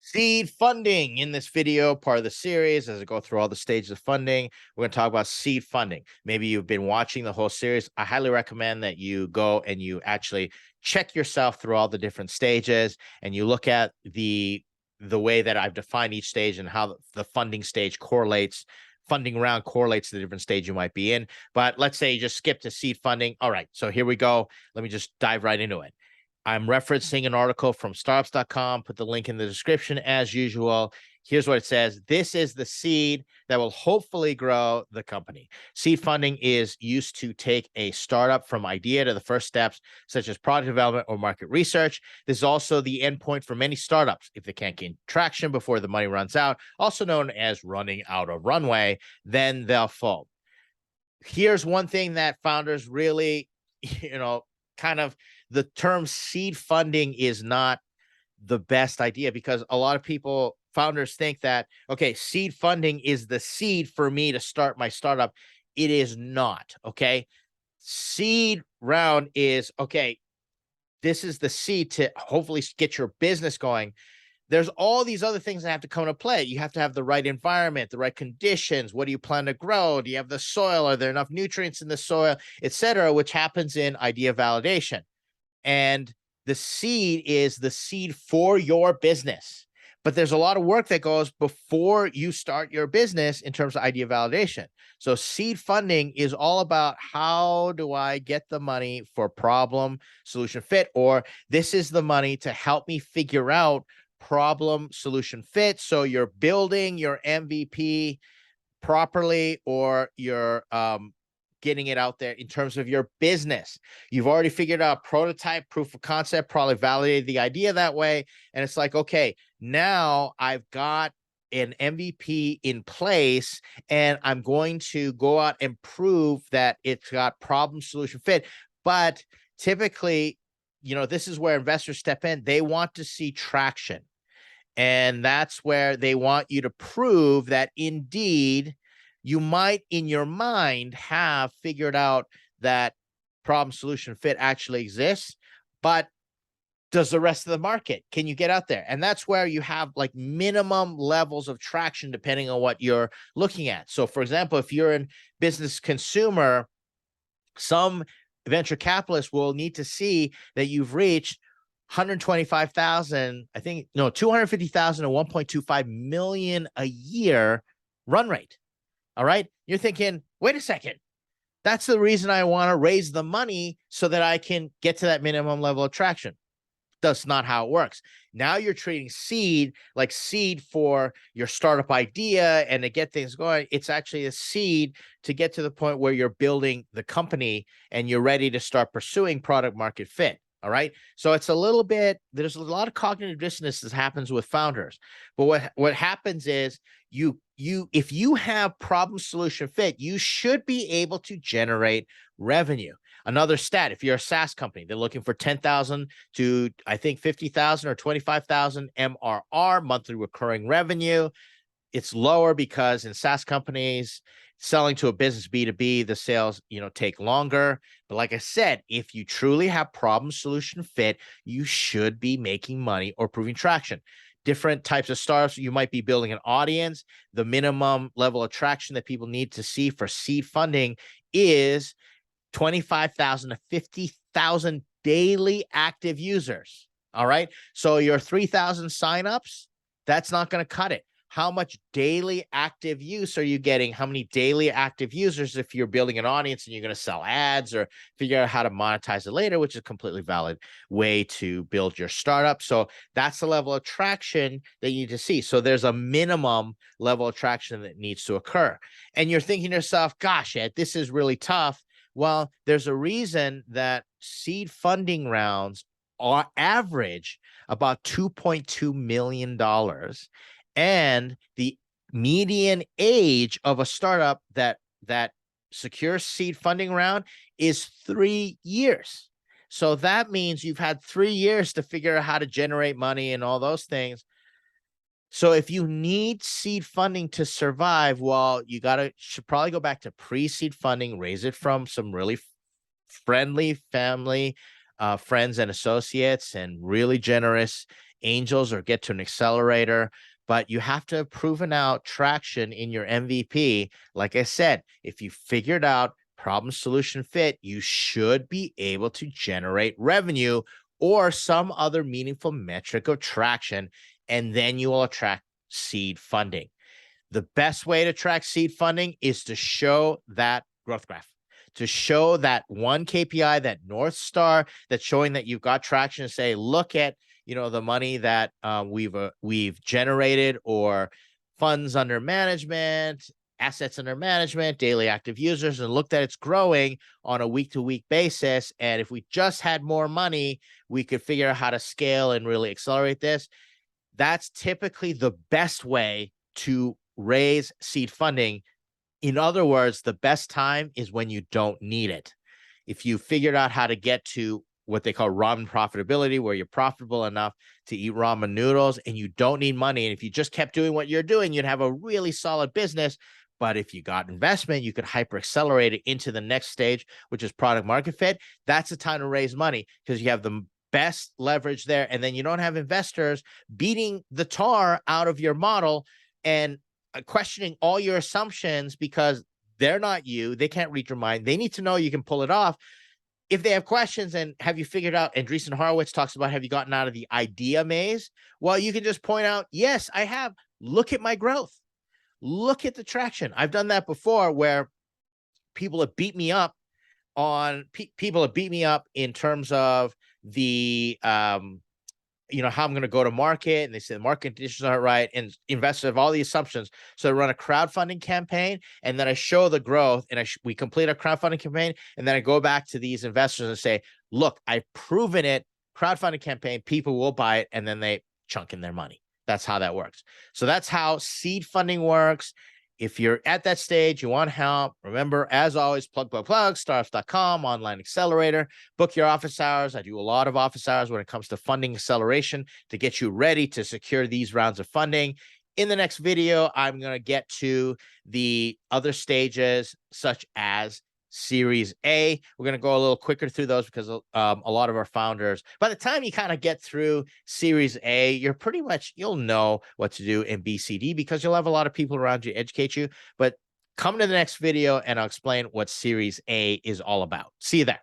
Seed funding. In this video, part of the series, as I go through all the stages of funding, we're going to talk about seed funding. Maybe you've been watching the whole series. I highly recommend that you go and you actually check yourself through all the different stages and you look at the way that I've defined each stage and how the funding stage correlates. Funding round correlates to the different stage you might be in. But let's say you just skip to seed funding. All right, so here we go. Let me just dive right into it. I'm referencing an article from startups.com. Put the link in the description as usual. Here's what it says. This is the seed that will hopefully grow the company. Seed funding is used to take a startup from idea to the first steps, such as product development or market research. This is also the endpoint for many startups. If they can't gain traction before the money runs out, also known as running out of runway, then they'll fold. Here's one thing that founders really, kind of the term seed funding is not the best idea because a lot of people, founders think that, okay, seed funding is the seed for me to start my startup. It is not. Okay. Seed round is, okay, this is the seed to hopefully get your business going. There's all these other things that have to come into play. You have to have the right environment, the right conditions. What do you plan to grow? Do you have the soil? Are there enough nutrients in the soil, et cetera, which happens in idea validation. And the seed is the seed for your business. But there's a lot of work that goes before you start your business in terms of idea validation. So seed funding is all about how do I get the money for problem solution fit, or this is the money to help me figure out problem solution fit. So you're building your MVP properly, or you're getting it out there in terms of your business. You've already figured out prototype, proof of concept, probably validated the idea that way. And it's like, okay, now I've got an MVP in place and I'm going to go out and prove that it's got problem solution fit. But typically, this is where investors step in. They want to see traction. And that's where they want you to prove that indeed you might in your mind have figured out that problem solution fit actually exists, but does the rest of the market, can you get out there? And that's where you have like minimum levels of traction depending on what you're looking at. So for example, if you're in business consumer, some venture capitalists will need to see that you've reached 125,000, 250,000 and 1.25 million a year run rate. All right. You're thinking, wait a second. That's the reason I want to raise the money so that I can get to that minimum level of traction. That's not how it works. Now you're treating seed like seed for your startup idea and to get things going. It's actually a seed to get to the point where you're building the company and you're ready to start pursuing product market fit. All right. So it's a little bit, there's a lot of cognitive dissonance that happens with founders. But what happens is if you have problem solution fit, you should be able to generate revenue. Another stat, if you're a SaaS company, they're looking for 10,000 to, I think, 50,000 or 25,000 MRR, monthly recurring revenue. It's lower because in SaaS companies, selling to a business B2B, the sales, take longer. But like I said, if you truly have problem solution fit, you should be making money or proving traction. Different types of startups, you might be building an audience. The minimum level of traction that people need to see for seed funding is 25,000 to 50,000 daily active users. All right. So your 3,000 signups, that's not going to cut it. How much daily active use are you getting? How many daily active users if you're building an audience and you're going to sell ads or figure out how to monetize it later, which is a completely valid way to build your startup. So that's the level of traction that you need to see. So there's a minimum level of traction that needs to occur. And you're thinking to yourself, gosh, Ed, this is really tough. Well, there's a reason that seed funding rounds are average about $2.2 million. And the median age of a startup that secures seed funding round is 3 years. So that means you've had 3 years to figure out how to generate money and all those things. So if you need seed funding to survive, well, you should probably go back to pre-seed funding, raise it from some really friendly family, friends and associates, and really generous angels or get to an accelerator, but you have to have proven out traction in your MVP. Like I said, if you figured out problem solution fit, you should be able to generate revenue or some other meaningful metric of traction, and then you will attract seed funding. The best way to track seed funding is to show that growth graph, to show that one KPI, that North Star, that's showing that you've got traction, and say, look at, the money that we've generated, or funds under management, assets under management, daily active users, and looked at it's growing on a week-to-week basis. And if we just had more money, we could figure out how to scale and really accelerate this. That's typically the best way to raise seed funding. In other words, the best time is when you don't need it. If you figured out how to get to what they call ramen profitability, where you're profitable enough to eat ramen noodles and you don't need money, and if you just kept doing what you're doing, you'd have a really solid business. But if you got investment, you could hyper accelerate it into the next stage, which is product market fit. That's the time to raise money, because you have the best leverage there. And then you don't have investors beating the tar out of your model and questioning all your assumptions, because they're not you. They can't read your mind. They need to know you can pull it off. If they have questions, and have you figured out, Andreessen Horowitz talks about, have you gotten out of the idea maze? Well, you can just point out, yes, I have. Look at my growth. Look at the traction. I've done that before, where people have beat me up in terms of the how I'm going to go to market, and they say the market conditions aren't right, and investors have all the assumptions. So I run a crowdfunding campaign, and then I show the growth, and we complete a crowdfunding campaign, and then I go back to these investors and say, look, I've proven it, crowdfunding campaign, people will buy it, and then they chunk in their money. That's how that works. So that's how seed funding works. If you're at that stage, you want help, remember, as always, plug, startups.com, online accelerator, book your office hours. I do a lot of office hours when it comes to funding acceleration to get you ready to secure these rounds of funding. In the next video, I'm going to get to the other stages, such as Series A. We're going to go a little quicker through those, because a lot of our founders, by the time you kind of get through Series A, you'll know what to do in B, C, D, because you'll have a lot of people around you educate you. But come to the next video and I'll explain what Series A is all about. See you there.